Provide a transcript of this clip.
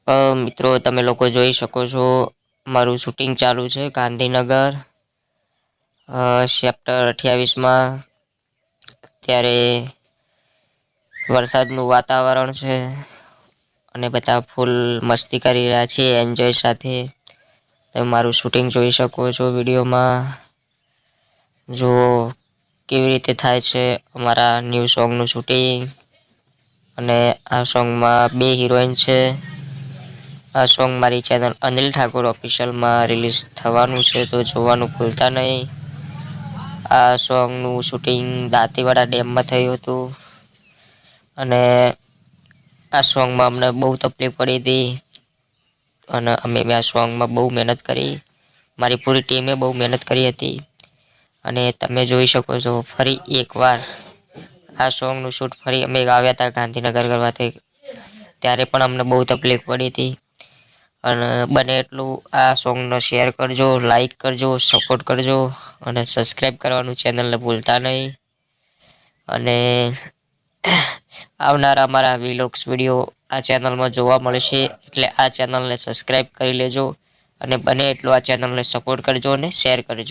મિત્રો તમે લોકો જોઈ શકો છો મારું શૂટિંગ ચાલુ છે ગાંધીનગર ચેપ્ટર 28માં ત્યારે વરસાદનું વાતાવરણ છે અને બધા ફૂલ મસ્તી કરી રહ્યા છે એન્જોય સાથે તમે મારું શૂટિંગ જોઈ શકો છો વિડીયોમાં જો કેવી રીતે થાય છે અમારા ન્યૂ સોંગનું શૂટિંગ અને આ સોંગમાં 2 હિરોઈન છે આ સોંગ મારી ચેનલ અનિલ ઠાકોર ઓફિશિયલમાં રિલીઝ થવાનું છે તો જોવાનું ભૂલતા નહીં આ સોંગનું શૂટિંગ દાંતીવાડા ડેમમાં થયું હતું અને આ સોંગમાં અમને બહુ તકલીફ પડી હતી અને અમે આ સોંગમાં બહુ મહેનત કરી મારી પૂરી ટીમે બહુ મહેનત કરી હતી અને તમે જોઈ શકો છો ફરી એકવાર આ સોંગનું શૂટ ફરી અમે આવ્યા હતા ગાંધીનગર કરવાથી ત્યારે પણ અમને બહુ તકલીફ પડી હતી અને બને એટલું આ સોંગને શેર કરજો લાઈક કરજો સપોર્ટ કરજો અને સબસ્ક્રાઈબ કરવાનું ચેનલને ભૂલતા નહીં અને આવનારા અમારા વ્લોગ્સ વિડીયો આ ચેનલમાં જોવા મળશે એટલે આ ચેનલને સબસ્ક્રાઈબ કરી લેજો અને બને એટલું આ ચેનલને સપોર્ટ કરજો અને શેર કરજો